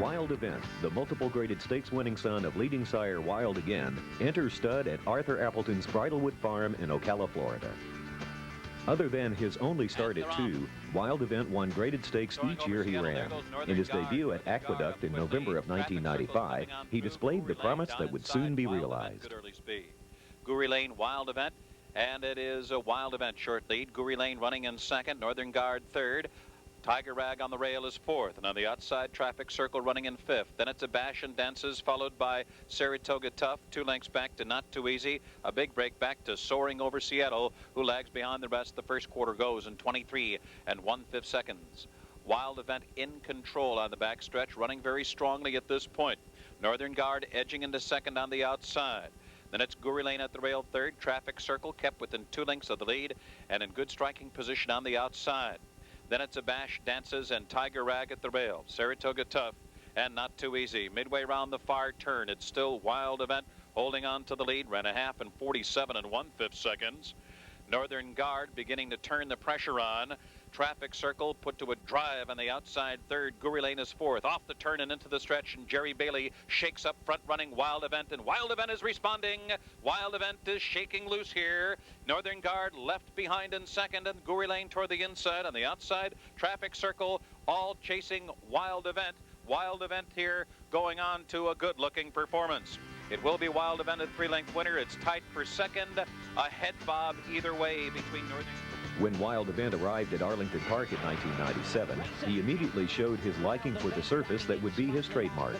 Wild Event, the multiple graded stakes winning son of leading sire Wild Again, enters stud at Arthur Appleton's Bridlewood Farm in Ocala, Florida. Other than his only start at 2, Wild Event won graded stakes each year he ran. In his debut at Aqueduct in November of 1995, he displayed the promise that would soon be realized. Goury Lane Wild Event, and it is a Wild Event short lead. Goury Lane running in second, Northern Guard third. Tiger Rag on the rail is fourth, and on the outside, Traffic Circle running in fifth. Then it's a Bash and Dances, followed by Saratoga Tough, 2 lengths back to Not Too Easy. A big break back to Soaring Over Seattle, who lags behind the rest. The first quarter goes in 23 1/5 seconds. Wild Event in control on the backstretch, running very strongly at this point. Northern Guard edging into second on the outside. Then it's Goury Lane at the rail third. Traffic Circle kept within 2 lengths of the lead and in good striking position on the outside. Then it's a Bash Dances and Tiger Rag at the rail. Saratoga Tough and Not Too Easy. Midway round the far turn, it's still Wild Event holding on to the lead. Ran a half in 47 1/5 seconds. Northern Guard beginning to turn the pressure on. Traffic Circle put to a drive on the outside third. Goury Lane is fourth. Off the turn and into the stretch, and Jerry Bailey shakes up front running Wild Event, and Wild Event is responding. Wild Event is shaking loose here. Northern Guard left behind in second, and Goury Lane toward the inside. On the outside, Traffic Circle all chasing Wild Event. Wild Event here going on to a good-looking performance. It will be Wild Event, a 3-length winner. It's tight for second. A head bob either way between Northern. When Wild Event arrived at Arlington Park in 1997, he immediately showed his liking for the surface that would be his trademark.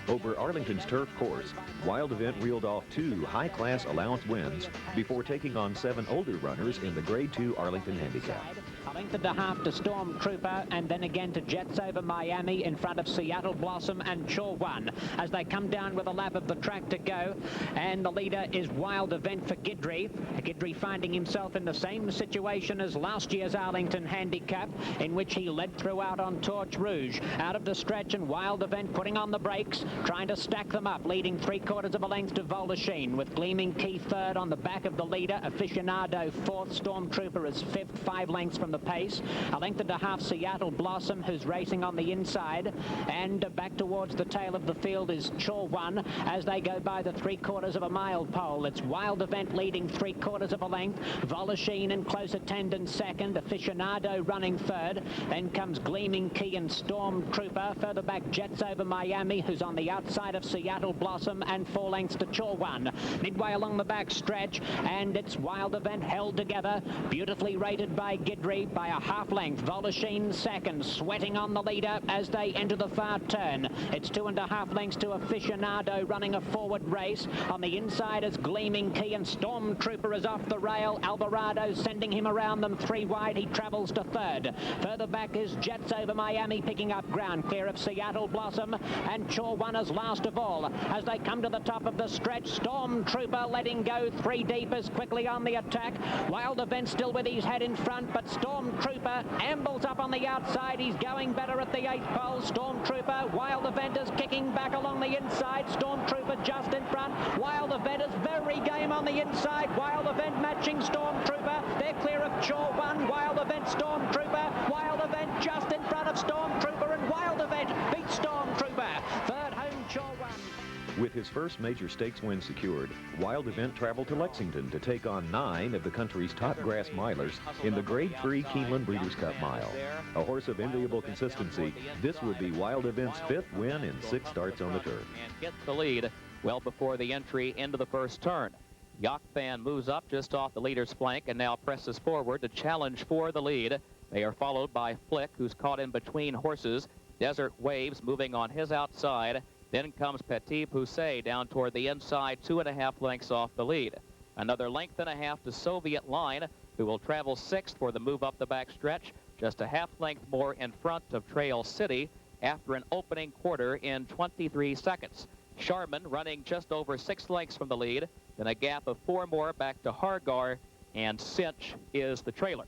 Over Arlington's turf course, Wild Event reeled off 2 high-class allowance wins before taking on 7 older runners in the Grade 2 Arlington Handicap. A length and a half to Stormtrooper, and then again to Jets Over Miami in front of Seattle Blossom and Chore One as they come down with a lap of the track to go. And the leader is Wild Event for Guidry. Guidry finding himself in the same situation as last year's Arlington Handicap, in which he led throughout on Torch Rouge. Out of the stretch, and Wild Event putting on the brakes, trying to stack them up, leading 3/4 of a length to Voldasheen, with Gleaming Key third on the back of the leader. Aficionado fourth. Stormtrooper is fifth, 5 lengths from the pace. A length and a half Seattle Blossom, who's racing on the inside, and back towards the tail of the field is Chore One as they go by the 3/4 of a mile pole. It's Wild Event leading 3/4 of a length. Voldasheen in close attendance second. Aficionado running third. Then comes Gleaming Key and Stormtrooper. Further back, Jets Over Miami, who's on the outside of Seattle Blossom, and 4 lengths to Chore One. Midway along the back stretch, and it's Wild Event held together, beautifully rated by Guidry by a half length. Voldasheen second, sweating on the leader as they enter the far turn. It's 2.5 lengths to Aficionado running a forward race. On the inside is Gleaming Key, and Stormtrooper is off the rail. Alvarado sending him around them 3 wide. He travels to third. Further back is Jets Over Miami picking up ground, clear of Seattle Blossom, and Chore One is last of all. As they come to the top of the stretch, Stormtrooper letting go 3 deep is quickly on the attack. Wild Event still with his head in front, but Stormtrooper ambles up on the outside. He's going better at the 8th pole. Stormtrooper, Wild Event is kicking back along the inside. Stormtrooper just in front. Wild Event is very game on the inside. Wild Event matching Stormtrooper. They're clear of Chore One. Wild Event, Stormtrooper. Wild Event just in front of Stormtrooper, and Wild Event beats Stormtrooper. Third home, Chore One. With his first major stakes win secured, Wild Event traveled to Lexington to take on 9 of the country's top grass milers in the Grade 3 Keeneland Breeders' Cup Mile. A horse of enviable consistency, this would be Wild Event's 5th win in 6 starts on the turf. And gets the lead well before the entry into the first turn. Yak Fan moves up just off the leader's flank and now presses forward to challenge for the lead. They are followed by Flick, who's caught in between horses. Desert Waves moving on his outside. Then comes Petit Poussey down toward the inside, 2.5 lengths off the lead. Another length and a half to Soviet Line, who will travel 6th for the move up the back stretch. Just a half length more in front of Trail City after an opening quarter in 23 seconds. Sharman running just over 6 lengths from the lead. Then a gap of 4 more back to Hargar, and Cinch is the trailer.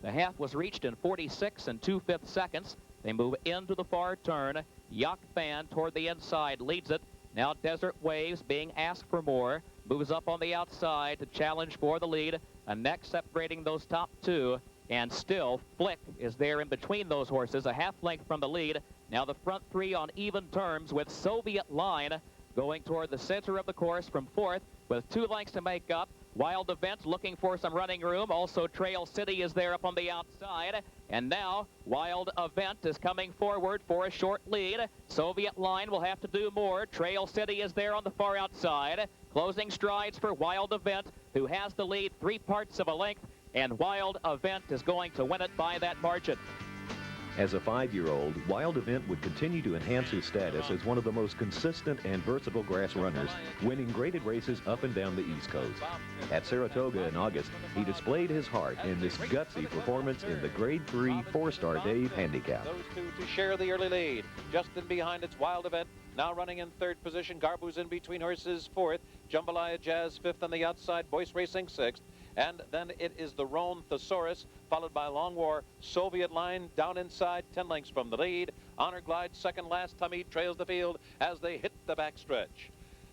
The half was reached in 46 2/5 seconds. They move into the far turn. Yak Fan toward the inside leads it. Now Desert Waves being asked for more. Moves up on the outside to challenge for the lead. A neck separating those top 2. And still, Flick is there in between those horses, a half length from the lead. Now the front three on even terms with Soviet Line going toward the center of the course from fourth with 2 lengths to make up. Wild Event looking for some running room. Also Trail City is there up on the outside. And now Wild Event is coming forward for a short lead. Soviet Line will have to do more. Trail City is there on the far outside. Closing strides for Wild Event, who has the lead 3 parts of a length. And Wild Event is going to win it by that margin. As a 5-year-old, Wild Event would continue to enhance his status as one of the most consistent and versatile grass runners, winning graded races up and down the East Coast. At Saratoga in August, he displayed his heart in this gutsy performance in the Grade 3 4-Star Dave Handicap. Those two to share the early lead. Just in behind, it's Wild Event. Now running in 3rd position. Garbu's in between horses 4th. Jambalaya Jazz 5th on the outside. Boyce Racing 6th. And then it is the Roan Thesaurus, followed by Long War. Soviet Line down inside, 10 lengths from the lead. Honor Glide second last. Tamid trails the field as they hit the backstretch.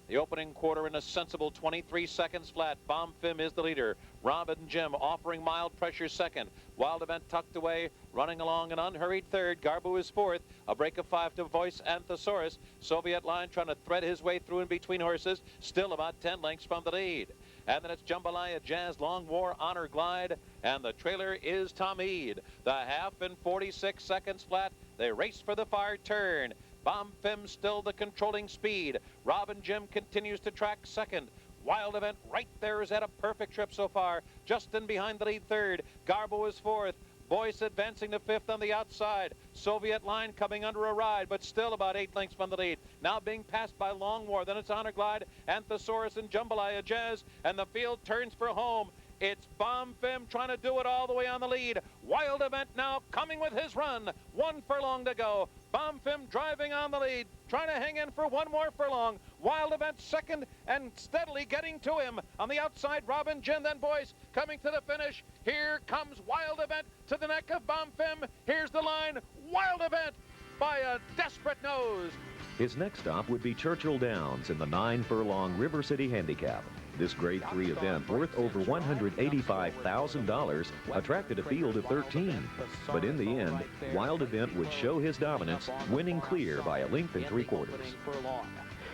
The opening quarter in a sensible 23 seconds flat. Bomb Fim is the leader. Robin Jim offering mild pressure second. Wild Event tucked away, running along an unhurried third. Garbu is 4th. A break of 5 to Voice and Thesaurus. Soviet Line trying to thread his way through in between horses. Still about 10 lengths from the lead. And then it's Jambalaya Jazz, Long War, Honor Glide, and the trailer is Tamid. The half in 46 seconds flat. They race for the far turn. Bomb Fim still the controlling speed. Robin Jim continues to track second. Wild Event right there is at a perfect trip so far. Just in behind the lead third. Garbo is 4th. Boyce advancing to 5th on the outside. Soviet Line coming under a ride, but still about 8 lengths from the lead. Now being passed by Long War. Then it's Honor Glide and Thesaurus and Jambalaya Jazz. And the field turns for home. It's Bomb Fim trying to do it all the way on the lead. Wild Event now coming with his run. 1 furlong to go. Bomb Fim driving on the lead, trying to hang in for 1 more furlong. Wild Event second and steadily getting to him. On the outside, Robin Jim, then Boyce coming to the finish. Here comes Wild Event to the neck of Bomb Fim. Here's the line. Wild Event by a desperate nose. His next stop would be Churchill Downs in the 9-furlong River City Handicap. This Grade 3 event, worth over $185,000, attracted a field of 13. But in the end, Wild Event would show his dominance, winning clear by a length and 3/4.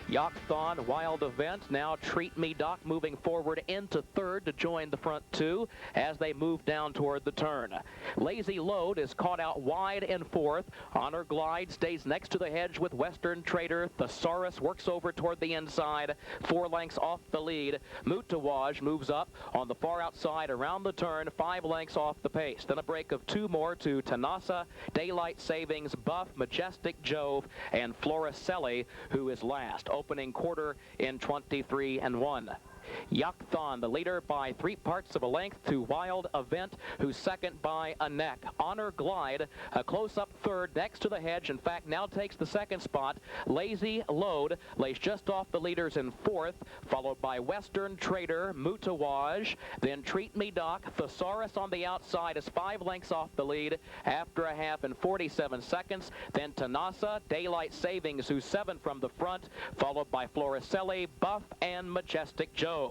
Yakthon, Wild Event, now Treat Me Doc moving forward into 3rd to join the front 2 as they move down toward the turn. Lazy Load is caught out wide in 4th. Honor Glide stays next to the hedge with Western Trader. Thesaurus works over toward the inside, 4 lengths off the lead. Mutawaj moves up on the far outside around the turn, 5 lengths off the pace. Then a break of 2 more to Tanasa, Daylight Savings, Buff, Majestic Jove, and Floricelli, who is last. Opening quarter in 23-1. Yakthon, the leader by 3 parts of a length to Wild Event, who's second by a neck. Honor Glide, a close-up 3rd next to the hedge. In fact, now takes the 2nd spot. Lazy Load lays just off the leaders in 4th, followed by Western Trader, Mutawaj, then Treat Me Doc. Thesaurus on the outside is 5 lengths off the lead after a half in 47 seconds. Then Tanasa, Daylight Savings, who's 7 from the front, followed by Floricelli, Buff, and Majestic Jove.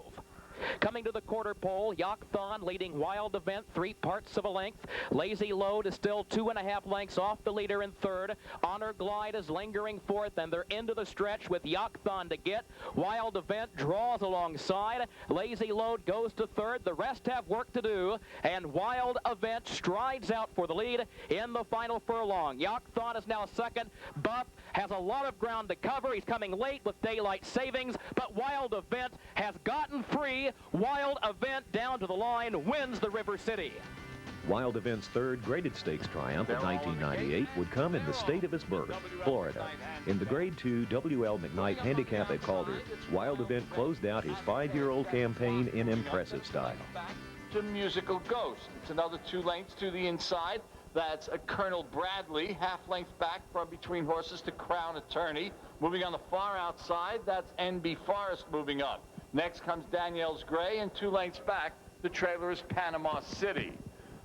Coming to the quarter pole, Yakthon leading Wild Event 3 parts of a length. Lazy Load is still 2.5 lengths off the leader in 3rd. Honor Glide is lingering 4th, and they're into the stretch with Yakthon to get. Wild Event draws alongside. Lazy Load goes to 3rd. The rest have work to do, and Wild Event strides out for the lead in the final furlong. Yakthon is now 2nd. Buff has a lot of ground to cover. He's coming late with Daylight Savings, but Wild Event has gotten free. Wild Event down to the line, wins the River City. Wild Event's 3rd graded stakes triumph of 1998 would come in the state of his birth, Florida. In the Grade 2 W.L. McKnight Handicap at Calder, Wild Event closed out his 5-year-old campaign in impressive style. To Musical Ghost. It's another 2 lengths to the inside. That's a Colonel Bradley, half length back from between horses to Crown Attorney. Moving on the far outside, that's N.B. Forrest moving up. Next comes Danielle's Gray, and 2 lengths back, the trailer is Panama City.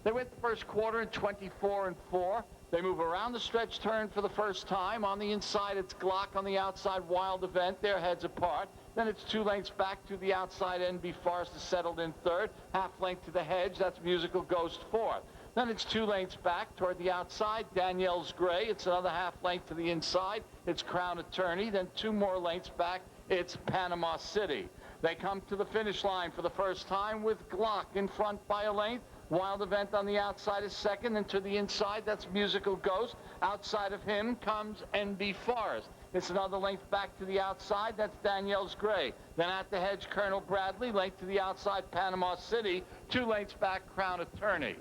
They went the first quarter in 24-4. They move around the stretch turn for the first time. On the inside, it's Glock. On the outside, Wild Event. Their heads apart. Then it's 2 lengths back to the outside. NB Forest is settled in third. Half length to the hedge. That's Musical Ghost fourth. Then it's 2 lengths back toward the outside. Danielle's Gray. It's another half length to the inside. It's Crown Attorney. Then 2 more lengths back. It's Panama City. They come to the finish line for the first time with Glock in front by a length. Wild Event on the outside is second, and to the inside, that's Musical Ghost. Outside of him comes NB Forest. It's another length back to the outside. That's Danielle's Gray. Then at the hedge, Colonel Bradley. Length to the outside, Panama City. 2 lengths back, Crown Attorney.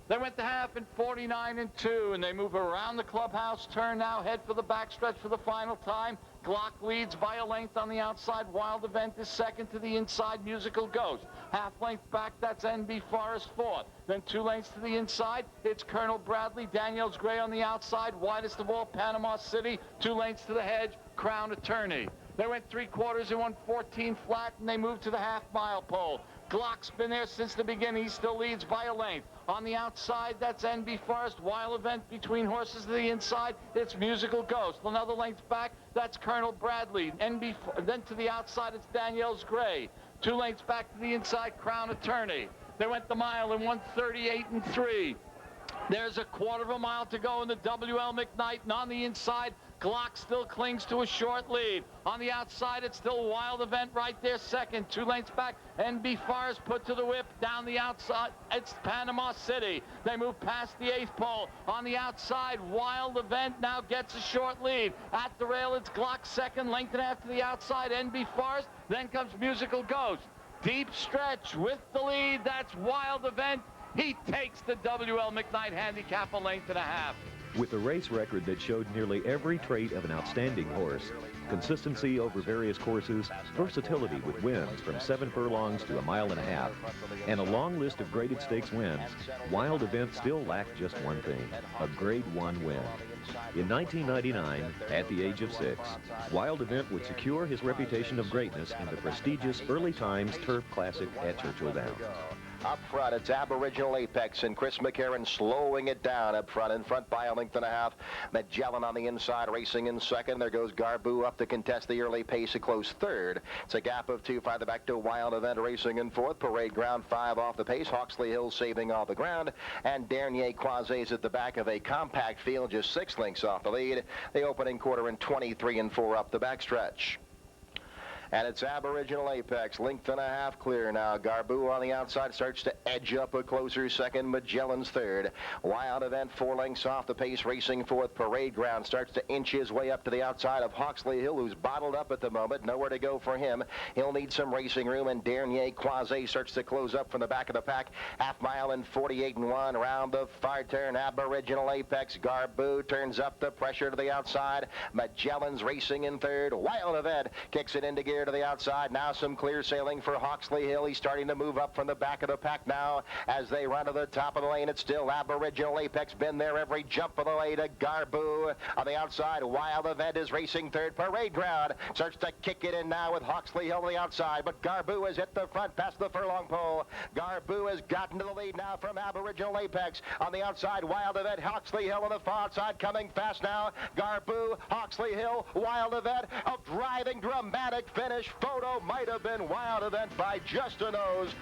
They went the half in 49-2, and they move around the clubhouse turn now, head for the backstretch for the final time. Glock leads by a length on the outside. Wild Event is second to the inside. Musical Ghost. Half length back, that's NB Forest fourth. Then 2 lengths to the inside. It's Colonel Bradley. Danielle's Gray on the outside. Widest of all, Panama City. 2 lengths to the hedge. Crown Attorney. They went 3/4 and 1/14 flat, and they moved to the half-mile pole. Glock's been there since the beginning. He still leads by a length. On the outside, that's NB Forest. Wild Event between horses to the inside. It's Musical Ghost. Another length back, that's Colonel Bradley. Then to the outside, it's Danielle's Gray. 2 lengths back to the inside, Crown Attorney. They went the mile in 1:38-3. There's a 1/4 mile to go in the WL McKnight, and on the inside, Glock still clings to a short lead. On the outside, it's still Wild Event right there second. 2 lengths back, NB Forest put to the whip. Down the outside, it's Panama City. They move past the 8th pole. On the outside, Wild Event now gets a short lead. At the rail, it's Glock second, length and a half to the outside, NB Forest. Then comes Musical Ghost. Deep stretch with the lead, that's Wild Event. He takes the WL McKnight handicap a length and a half. With a race record that showed nearly every trait of an outstanding horse, consistency over various courses, versatility with wins from 7 furlongs to 1.5 miles, and a long list of graded stakes wins, Wild Event still lacked just one thing, a Grade 1 win. In 1999, at the age of 6, Wild Event would secure his reputation of greatness in the prestigious Early Times Turf Classic at Churchill Downs. Up front, it's Aboriginal Apex, and Chris McCarron slowing it down up front, in front by a length and a half. Magellan on the inside, racing in second. There goes Garbu up to contest the early pace, a close third. It's a gap of 2, 5 back to Wild Event racing in fourth. Parade Ground 5 off the pace. Hawksley Hill saving all the ground, and Dernier Croiset's at the back of a compact field, just 6 lengths off the lead. The opening quarter in 23-4 up the backstretch. And it's Aboriginal Apex, length and a half clear now. Garbu on the outside starts to edge up a closer second. Magellan's third. Wild Event 4 lengths off the pace, racing fourth. Parade Ground starts to inch his way up to the outside of Hawksley Hill, who's bottled up at the moment. Nowhere to go for him. He'll need some racing room, and Dernier Croiset starts to close up from the back of the pack. Half mile in 48-1. Around the far turn, Aboriginal Apex. Garbu turns up the pressure to the outside. Magellan's racing in third. Wild Event kicks it into gear to the outside. Now some clear sailing for Hawksley Hill. He's starting to move up from the back of the pack now as they run to the top of the lane. It's still Aboriginal Apex, been there every jump of the way to Garbu on the outside. Wild Event is racing third. Parade Ground starts to kick it in now with Hawksley Hill on the outside, but Garbu is hit the front past the furlong pole. Garbu has gotten to the lead now from Aboriginal Apex on the outside. Wild Event, Hawksley Hill on the far outside, coming fast now. Garbu, Hawksley Hill, Wild Event, a driving dramatic finish. Photo might have been Wild Event by just a nose.